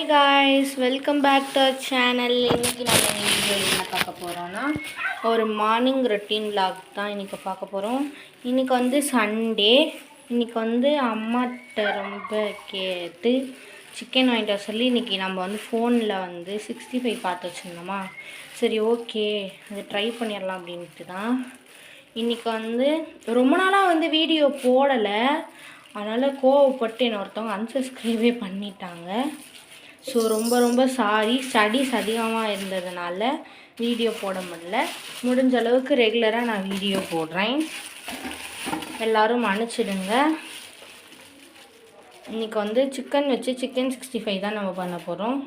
guys, welcome back to our channel. இன்னைக்கு நம்ம video என்ன பார்க்க போறோம்னா ஒரு மார்னிங் ரொட்டீன் vlog தான் இன்னைக்கு பார்க்க போறோம். இன்னைக்கு வந்து சண்டே. இன்னைக்கு வந்து அம்மாட்ட ரொம்ப கேட்டு சிக்கன் வாங்கிட்டு வர சொல்லி இன்னைக்கு நம்ம வந்து ஃபோனில் வந்து 65 பார்த்து வச்சுருந்தோமா. சரி ஓகே அது ட்ரை பண்ணிடலாம் அப்படின்ட்டு தான் இன்னைக்கு வந்து ரொம்ப நாளாக வந்து வீடியோ போடலை. அதனால் கோவப்பட்டு என்னை ஒருத்தவங்க அன்சப்ஸ்கிரைபே பண்ணிட்டாங்க. ஸோ ரொம்ப சாரி, ஸ்டடீஸ் அதிகமாக இருந்ததுனால வீடியோ போட முடியல. முடிஞ்ச அளவுக்கு ரெகுலராக நான் வீடியோ போடுறேன், எல்லோரும் மன்னிச்சிடுங்க. இன்றைக்கி வந்து சிக்கன் வச்சு சிக்கன் 65 தான் நம்ம பண்ண போகிறோம்.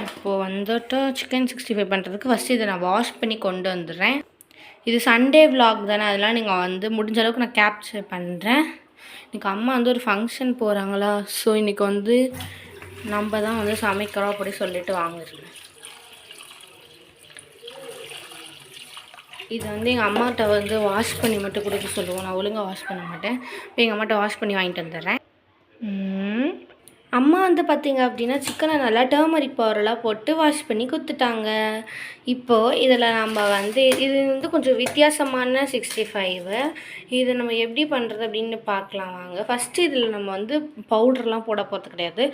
இப்போது வந்துட்டு சிக்கன் 65 பண்ணுறதுக்கு ஃபஸ்ட்டு இதை நான் வாஷ் பண்ணி கொண்டு வந்துடுறேன். இது சண்டே vlog தானே, அதெல்லாம் நீங்கள் வந்து முடிஞ்ச அளவுக்கு நான் கேப்சர் பண்ணுறேன். இன்றைக்கி அம்மா வந்து ஒரு ஃபங்க்ஷன் போகிறாங்களா, ஸோ இன்றைக்கி வந்து நம்ம தான் வந்து சமைக்கிறோம் அப்படி சொல்லிட்டு வாங்கிடுறேன். இது வந்து எங்கள் அம்மாட்ட வந்து வாஷ் பண்ணி மட்டும் கொடுக்க சொல்லுவோம், நான் ஒழுங்காக வாஷ் பண்ண மாட்டேன். இப்போ எங்கள் அம்மாட்ட வாஷ் பண்ணி வாங்கிட்டு வந்துடுறேன். அம்மா வந்து பார்த்திங்க அப்படின்னா சிக்கனை நல்லா டர்மரிக் பவுடரெலாம் போட்டு வாஷ் பண்ணி கொடுத்துட்டாங்க. இப்போது இதில் நம்ம வந்து இது வந்து கொஞ்சம் வித்தியாசமான 65. இதை நம்ம எப்படி பண்ணுறது அப்படின்னு பார்க்கலாம் வாங்க. ஃபஸ்ட்டு இதில் நம்ம வந்து பவுடர்லாம் போட போகிறது கிடையாது.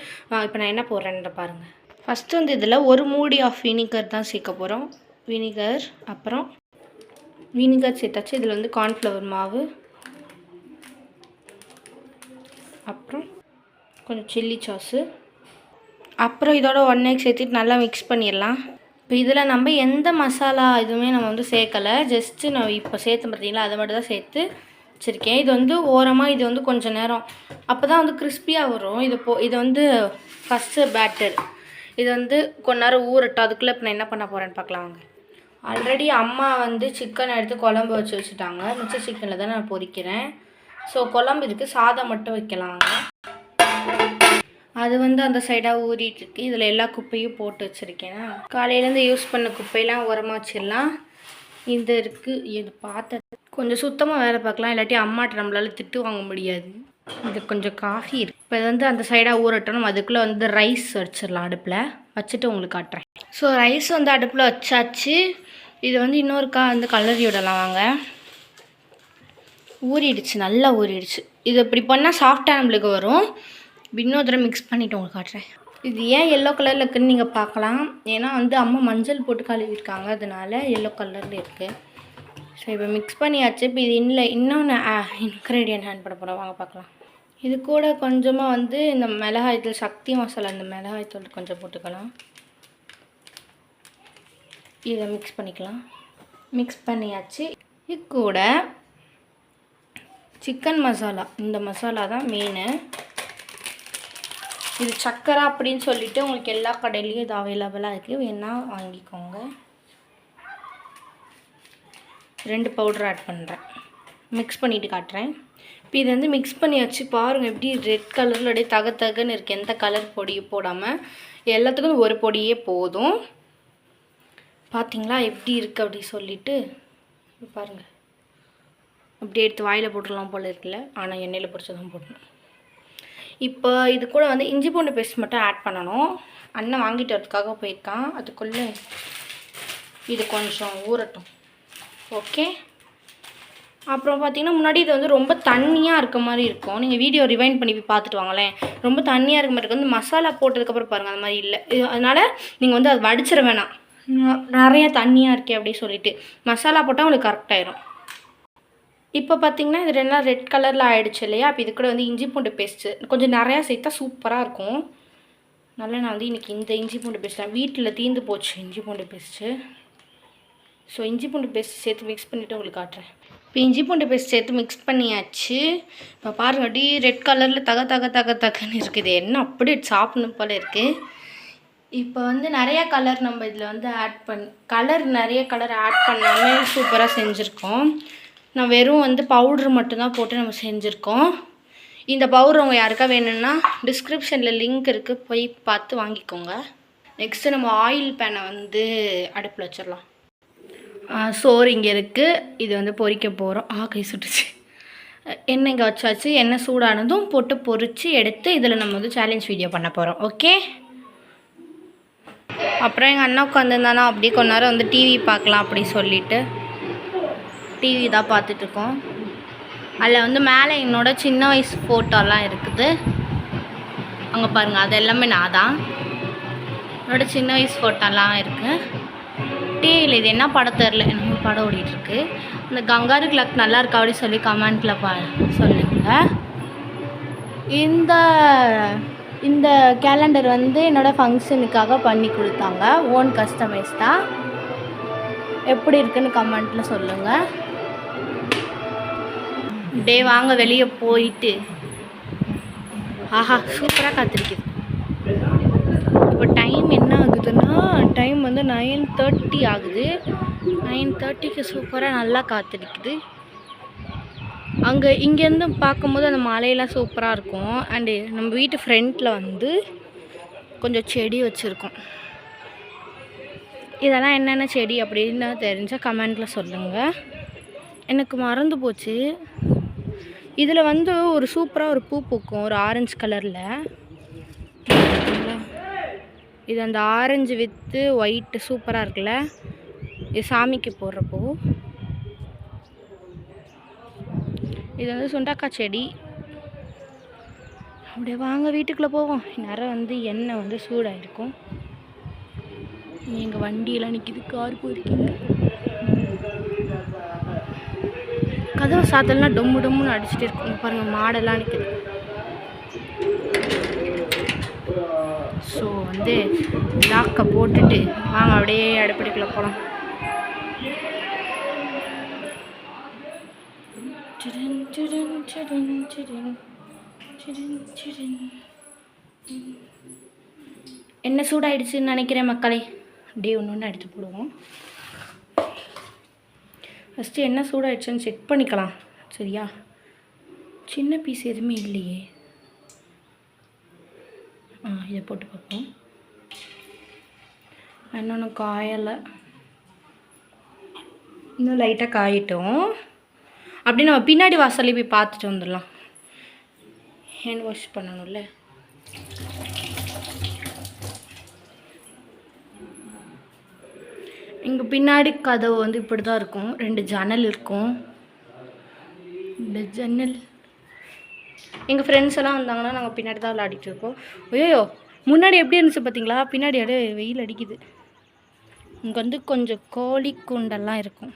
இப்போ நான் என்ன போடுறேன்னு பாருங்கள். ஃபஸ்ட்டு வந்து இதில் ஒரு மூடி ஆஃப் வினிகர் தான் சேர்க்க போகிறோம். வினிகர் அப்புறம் வினிகர் சேர்த்தாச்சு. இதில் வந்து கார்ன்ஃப்ளவர் மாவு, அப்புறம் கொஞ்சம் சில்லி சாஸு, அப்புறம் இதோட ஒன்றே சேர்த்துட்டு நல்லா மிக்ஸ் பண்ணிடலாம். இப்போ இதில் நம்ம எந்த மசாலா எதுவுமே நம்ம வந்து சேர்க்கலை, ஜஸ்ட்டு நான் இப்போ சேர்த்து பார்த்தீங்களா அதை மட்டும் தான் சேர்த்து வச்சுருக்கேன். இது வந்து ஓரமாக இது வந்து கொஞ்சம் நேரம் அப்போ தான் வந்து கிறிஸ்பியாக வரும். இது வந்து ஃபஸ்ட்டு பேட்டர். இது வந்து கொஞ்ச நேரம் ஊறட்டும். அதுக்குள்ளே இப்போ நான் என்ன பண்ண போகிறேன்னு பார்க்கலாம் வாங்க. ஆல்ரெடி அம்மா வந்து சிக்கனை எடுத்து குழம்பு வச்சு வச்சுட்டாங்க. மிச்ச சிக்கனில் தான் நான் பொரிக்கிறேன். ஸோ குழம்பு இருக்குது, சாதம் மட்டும் வைக்கலாம். அது வந்து அந்த சைடாக ஊறிட்டுருக்கு. இதில் எல்லா குப்பையும் போட்டு வச்சுருக்கேன். காலையிலேருந்து யூஸ் பண்ண குப்பையெல்லாம் உரமாக வச்சிடலாம். இது இருக்குது, இது பார்த்து கொஞ்சம் சுத்தமாக வேலை பார்க்கலாம், இல்லாட்டி அம்மாட்ட நம்மளால் திட்டு வாங்க முடியாது. இது கொஞ்சம் காஃபி இருக்குது. இப்போ இது வந்து அந்த சைடாக ஊறட்டணும். அதுக்குள்ளே வந்து ரைஸ் வச்சிடலாம், அடுப்பில் வச்சுட்டு உங்களுக்கு காட்டுறேன். ஸோ ரைஸ் வந்து அடுப்பில் வச்சாச்சு. இது வந்து இன்னொருக்கா வந்து கலரி விடலாம் வாங்க. ஊறிடுச்சு, நல்லா ஊறிடுச்சு. இது இப்படி பண்ணால் சாஃப்டாக நம்மளுக்கு வரும். இன்னொரு தடவை மிக்ஸ் பண்ணிவிட்டு உங்களுக்கு காட்டுறேன். இது ஏன் எல்லோ கலரில் இருக்குதுன்னு நீங்கள் பார்க்கலாம். ஏன்னா வந்து அம்மா மஞ்சள் போட்டு கழுவிருக்காங்க, அதனால எல்லோ கலரில் இருக்குது. ஸோ இப்போ மிக்ஸ் பண்ணியாச்சு. இப்போ இது இன்னொன்று இன்க்ரீடியன்ட் ஆட் பண்ண போகிறோம், வாங்க பார்க்கலாம். இது கூட கொஞ்சமாக வந்து இந்த மிளகாய்த்தூள், சக்தி மசாலா, இந்த மிளகாய்த்தூள் கொஞ்சம் போட்டுக்கலாம். இதை மிக்ஸ் பண்ணிக்கலாம். மிக்ஸ் பண்ணியாச்சு. இது கூட சிக்கன் மசாலா, இந்த மசாலா தான் மெயின். இது சக்கரை அப்படின்னு சொல்லிட்டு உங்களுக்கு எல்லா கடையிலையும் இது அவைலபிளாக இருக்குது, வேணால் வாங்கிக்கோங்க. 2 பவுடர் ஆட் பண்ணுறேன், மிக்ஸ் பண்ணிவிட்டு காட்டுறேன். இப்போ இது வந்து மிக்ஸ் பண்ணியாச்சு. பாருங்கள் எப்படி ரெட் கலரில் அப்படியே தகன்னு இருக்குது. எந்த கலர் பொடியும் போடாமல் எல்லாத்துக்கும் ஒரு பொடியே போதும். பார்த்தீங்களா எப்படி இருக்குது அப்படி சொல்லிட்டு பாருங்கள். அப்படியே எடுத்து வாயில் போட்டுடலாம் போல் இருக்குல்ல, ஆனால் எண்ணெயில் பொரிச்சு தான் போடணும். இப்போ இது கூட வந்து இஞ்சி பூண்டு பேஸ்ட் மட்டும் ஆட் பண்ணணும். அண்ணன் வாங்கிட்டு வரதுக்காக போயிருக்கான், அதுக்குள்ளே இது கொஞ்சம் ஊறட்டும். ஓகே. அப்புறம் பார்த்திங்கன்னா முன்னாடி இது வந்து ரொம்ப தண்ணியாக இருக்க மாதிரி இருக்கும். நீங்கள் வீடியோ ரிவைண்ட் பண்ணி போய் பார்த்துட்டு வாங்களேன். ரொம்ப தண்ணியாக இருக்க மாதிரி இருக்கும். வந்து மசாலா போட்டதுக்கப்புறம் பாருங்கள் அது மாதிரி இல்லை. அதனால் நீங்கள் வந்து அது வடிச்சிட வேணாம், நிறைய தண்ணியாக இருக்கே அப்படி சொல்லிவிட்டு. மசாலா போட்டால் உங்களுக்கு கரெக்டாயிரும். இப்போ பார்த்திங்கன்னா இது ரெட் கலரில் ஆகிடுச்சு இல்லையா. அப்போ இது கூட வந்து இஞ்சி பூண்டு பேஸ்ட்டு கொஞ்சம் நிறையா சேர்த்தா சூப்பராக இருக்கும். நல்லா நான் வந்து இன்றைக்கி இந்த இஞ்சி பூண்டு பேஸ்ட் வீட்டில் தீர்ந்து போச்சு இஞ்சி பூண்டு பேஸ்ட்டு. ஸோ இஞ்சி பூண்டு பேஸ்ட் சேர்த்து மிக்ஸ் பண்ணிவிட்டு உங்களுக்கு காட்டுறேன். இப்போ இஞ்சி பூண்டு பேஸ்ட் சேர்த்து மிக்ஸ் பண்ணியாச்சு. இப்போ பாருங்கள் அப்படியே ரெட் கலரில் தகன்னு இருக்குது. என்ன அப்படி சாப்பிடணும் போல் இருக்குது. இப்போ வந்து நிறையா கலர் நம்ம இதில் வந்து நிறைய கலர் ஆட் பண்ணாமல் சூப்பராக செஞ்சுருக்கோம். நான் வெறும் வந்து பவுட்ரு மட்டும்தான் போட்டு நம்ம செஞ்சுருக்கோம். இந்த பவுட்ரு உங்கள் யாருக்கா வேணும்னா டிஸ்கிரிப்ஷனில் லிங்க் இருக்குது, போய் பார்த்து வாங்கிக்கோங்க. நெக்ஸ்ட்டு நம்ம ஆயில் பேனை வந்து அடுப்பில் வச்சிடலாம். சோறு இங்கே இருக்குது, இது வந்து பொரிக்க போகிறோம். கை சுட்டுச்சு. எண்ணெய் இங்கே வச்சாச்சு. எண்ணெய் சூடானதும் போட்டு பொரித்து எடுத்து இதில் நம்ம வந்து சேலஞ்ச் வீடியோ பண்ண போகிறோம். ஓகே. அப்புறம் எங்கள் அண்ணா உட்காந்துருந்தானா அப்படியே கொஞ்ச நேரம் வந்து டிவி பார்க்கலாம் அப்படி சொல்லிவிட்டு டிவி தான் பார்த்துட்ருக்கோம். அதில் வந்து மேலே என்னோட சின்ன வயசு ஃபோட்டோலாம் இருக்குது. அங்கே பாருங்கள், அது எல்லாமே நான் தான். என்னோட சின்ன வயசு ஃபோட்டோலாம் இருக்குது டிவியில். இது என்ன படம் தெரில, எனக்கு படம் ஓடிட்டுருக்கு. இந்த கங்காரு கிளாக் நல்லா இருக்கா அப்படி சொல்லி கமெண்ட்டில் சொல்லுங்கள். இந்த கேலண்டர் வந்து என்னோடய ஃபங்க்ஷனுக்காக பண்ணி கொடுத்தாங்க. ஓன் கஸ்டமைஸ் தான். எப்படி இருக்குன்னு கமெண்ட்டில் சொல்லுங்கள். டே வாங்க வெளியே போயிட்டு. ஆஹா சூப்பராக காத்திருக்குது. இப்போ டைம் என்ன ஆகுதுன்னா, டைம் வந்து 9:30 ஆகுது. 9:30க்கு சூப்பராக நல்லா காத்திருக்குது. இங்கேருந்து பார்க்கும்போது அந்த மலையெல்லாம் சூப்பராக இருக்கும். அண்டு நம்ம வீட்டு ஃப்ரண்ட்டில் வந்து கொஞ்சம் செடி வச்சுருக்கோம். இதெல்லாம் என்னென்ன செடி அப்படின்னு தெரிஞ்சால் கமெண்ட்டில் சொல்லுங்கள். எனக்கு மறந்து போச்சு. இதில் வந்து ஒரு சூப்பராக ஒரு பூ பூக்கும், ஒரு ஆரஞ்சு கலரில். இது அந்த ஆரஞ்சு வித்து ஒயிட்டு சூப்பராக இருக்குல்ல. இது சாமிக்கு போடுற பூ. இது வந்து சுண்டக்காய் செடி. அப்படியே வாங்க வீட்டுக்குள்ளே போவோம். நேரம் வந்து எண்ணெய் வந்து சூடாகிருக்கும். எங்கள் வண்டியெல்லாம் நிற்கிது, கார் போயிருக்கீங்க. கதவை சாத்தலாம் டொம்மு டொம்முன்னு அடிச்சுட்டு இருக்குங்க. பாருங்கள், மாடெல்லாம் நிற்கிது. ஸோ வந்து லாக்கை போட்டுட்டு வாங்க அப்படியே அடுப்படிக்குள்ளே போகலாம். என்ன சூடாயிடுச்சுன்னு நினைக்கிறேன் மக்களே. அப்படியே ஒன்று ஒன்று எடுத்து போடுவோம். ஃபஸ்ட்டு என்ன சூடாயிடுச்சுன்னு செக் பண்ணிக்கலாம். சரியா? சின்ன பீஸ் எதுவுமே இல்லையே. இதை போட்டு பார்ப்போம். இன்னொன்று காயலை. இன்னும் லைட்டாக காயிட்டோம். அப்படி நம்ம பின்னாடி வாசல்லே போய் பார்த்துட்டு வந்துடலாம். ஹேண்ட் வாஷ் பண்ணணும்ல. இங்கே பின்னாடி கதவு வந்து இப்படி தான் இருக்கும். 2 ஜன்னல் இருக்கும். 2 ஜன்னல். எங்கள் ஃப்ரெண்ட்ஸ் எல்லாம் வந்தாங்கன்னா நாங்கள் பின்னாடி தான் விளையாடிட்டு இருக்கோம். ஐயோ முன்னாடி எப்படி இருந்துச்சு பார்த்தீங்களா? பின்னாடி அப்படியே வெயில் அடிக்குது. இங்கே வந்து கொஞ்சம் கோழி கூண்டெல்லாம் இருக்கும்.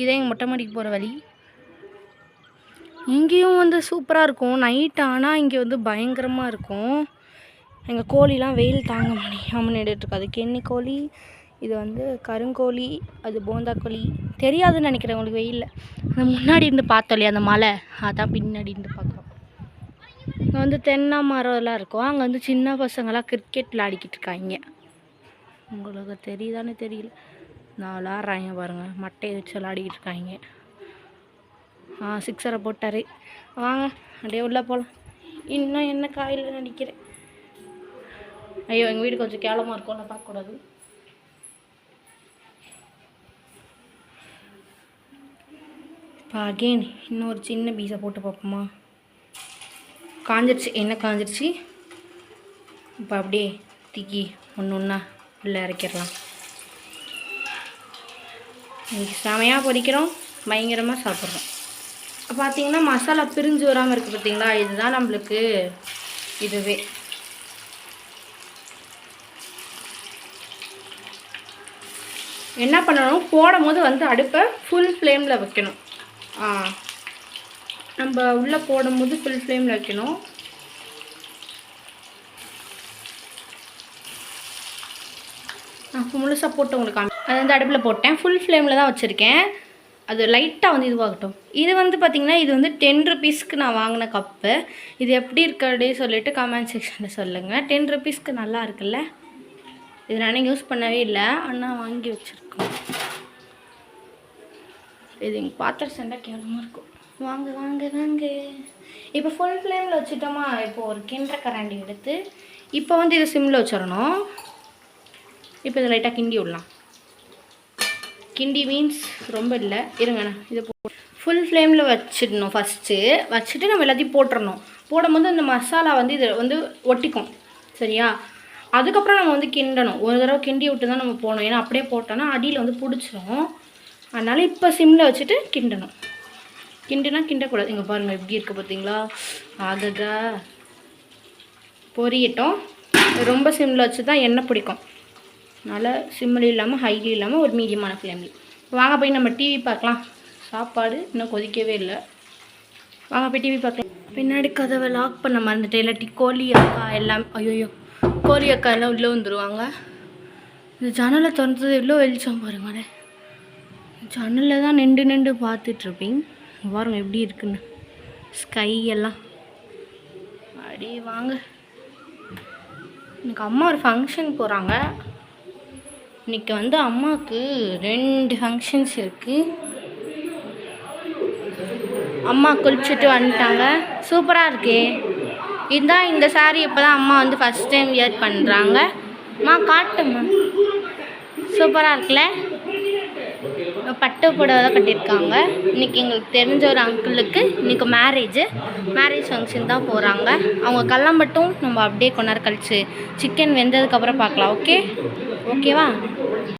இதே எங்கள் மொட்டை மாடிக்கு போகிற வழி. இங்கேயும் வந்து சூப்பராக இருக்கும். நைட் ஆனால் இங்கே வந்து பயங்கரமாக இருக்கும். எங்கள் கோழிலாம் வெயில் தாங்க முடியாமல் நின்றுட்டுருக்கு. அது கென்னி கோழி, இது வந்து கருங்கோழி, அது போந்தா கோழி. தெரியாதுன்னு நினைக்கிறேன் உங்களுக்கு வெயிலில். அந்த முன்னாடி இருந்து பார்த்தோம் இல்லையா அந்த மலை, அதான் பின்னாடி இருந்து பார்க்குறோம். இங்கே வந்து தென்னை மரம் எல்லாம் இருக்கும். அங்கே வந்து சின்ன பசங்களாம் கிரிக்கெட் விளையாடிக்கிட்டு இருக்காங்க. உங்களுக்கு தெரியுதானே தெரியல. நான் விளாட்றாங்க பாருங்கள், மட்டையை வச்சு விளையாடிக்கிட்டு இருக்காங்க. 6 போட்டார். வாங்க அப்படியே உள்ளே போகலாம். இன்னும் என்ன காயில் நடிக்கிறேன். ஐயோ எங்கள் வீடு கொஞ்சம் கேவலமாக இருக்கும், நான் பார்க்கக்கூடாது. இப்போ அகெயின் இன்னொரு சின்ன பீஸை போட்டு பார்ப்போமா? காஞ்சிருச்சு, என்ன காஞ்சிருச்சு. இப்போ அப்படியே தூக்கி ஒன்று ஒன்றா உள்ளே இறக்கிடலாம். இன்றைக்கி செமையாக பொரிக்கிறோம், பயங்கரமாக சாப்பிட்றோம். பார்த்தீங்கன்னா மசாலா பிரிஞ்சு வராமல் இருக்குது பார்த்தீங்களா? இதுதான் நம்மளுக்கு இதுவே. என்ன பண்ணணும், போடும் போது வந்து அடுப்பை ஃபுல் ஃப்ளேமில் வைக்கணும். நம்ம உள்ளே போடும்போது ஃபுல் ஃப்ளேமில் வைக்கணும். முழுசாக போட்டு உங்களுக்கு அது வந்து அடுப்பில் போட்டேன். ஃபுல் ஃப்ளேமில் தான் வச்சுருக்கேன். அது லைட்டாக வந்து இதுவாகட்டும். இது வந்து பார்த்திங்கன்னா இது வந்து 10 ருபீஸ்க்கு நான் வாங்கின கப்பு. இது எப்படி இருக்காடே சொல்லிவிட்டு கமெண்ட் செக்ஷனில் சொல்லுங்கள். 10 ருபீஸ்க்கு நல்லா இருக்குல்ல? இது நானே யூஸ் பண்ணவே இல்லை, ஆனால் வாங்கி வச்சுருக்கோம். இது எங்கள் பாத்திரம் செண்டா கேவலமாக இருக்கும். வாங்க வாங்க வாங்க. இப்போ ஃபுல் ஃப்ளேமில் வச்சுட்டோமா? இப்போது ஒரு கிண்டரை கரண்டி எடுத்து இப்போ வந்து இதை சிம்மில் வச்சிடணும். இப்போ இதை லைட்டாக கிண்டி விடலாம். கிண்டி மீன்ஸ் ரொம்ப இல்லை, இருங்கண்ணா. இதை ஃபுல் ஃப்ளேமில் வச்சிடணும். ஃபஸ்ட்டு வச்சுட்டு நம்ம எல்லாத்தையும் போட்டுடணும். போடும்போது அந்த மசாலா வந்து இது வந்து ஒட்டிக்கும். சரியா? அதுக்கப்புறம் நம்ம வந்து கிண்டணும். ஒரு தடவை கிண்டி விட்டு தான் நம்ம போடணும். ஏன்னா அப்படியே போட்டோன்னா அடியில் வந்து பிடிச்சிரும். அதனால் இப்போ சிம்மில் வச்சுட்டு கிண்டணும். கிண்டுனா கிண்டக்கூடாது. இங்கே பாருங்கள் எப்படி இருக்குது பார்த்தீங்களா? ஆகா பொரியட்டும். ரொம்ப சிம்மில் வச்சு தான் எண்ணெய் பிடிக்கும். அதனால் சிம்மில் இல்லாமல் ஹைலி இல்லாமல் ஒரு மீடியமான ஃப்ளேமில். வாங்க போய் நம்ம டிவி பார்க்கலாம். சாப்பாடு இன்னும் கொதிக்கவே இல்லை. வாங்க போய் டிவி பார்க்கலாம். பின்னாடி கதவை லாக் பண்ண மறந்துட்டேன். இல்லாட்டி கோழி அக்கா எல்லாம் ஐயோ கோழி அக்கா எல்லாம் உள்ளே வந்துடுவாங்க. இந்த ஜன்னலை திறந்தது எவ்வளோ வெளிச்சம் பாருங்களே. ஜன்னலில் தான் நின்று பார்த்துட்ருப்பீங்க. பாருங்க எப்படி இருக்குன்னு ஸ்கை எல்லாம். அப்படி வாங்க. இன்னைக்கு அம்மா ஒரு ஃபங்க்ஷன் போகிறாங்க. இன்றைக்கி வந்து அம்மாவுக்கு 2 ஃபங்க்ஷன்ஸ் இருக்குது. அம்மா குளிச்சுட்டு வந்துட்டாங்க. சூப்பராக இருக்கே. இதுதான் இந்த சாரீ இப்போ தான் அம்மா வந்து ஃபஸ்ட் டைம் வியர் பண்ணுறாங்க. அம்மா காட்டும்மா. சூப்பராக இருக்குல்ல? பட்டு புடவை தான் கட்டியிருக்காங்க. இன்றைக்கி எங்களுக்கு தெரிஞ்ச ஒரு அங்கிளுக்கு இன்றைக்கி மேரேஜ் ஃபங்க்ஷன் தான் போகிறாங்க. அவங்க கல்யாணம் மட்டும் நம்ம அப்படியே கொஞ்ச நேரம் கழிச்சு சிக்கன் வெந்ததுக்கப்புறம் பார்க்கலாம். ஓகேவா?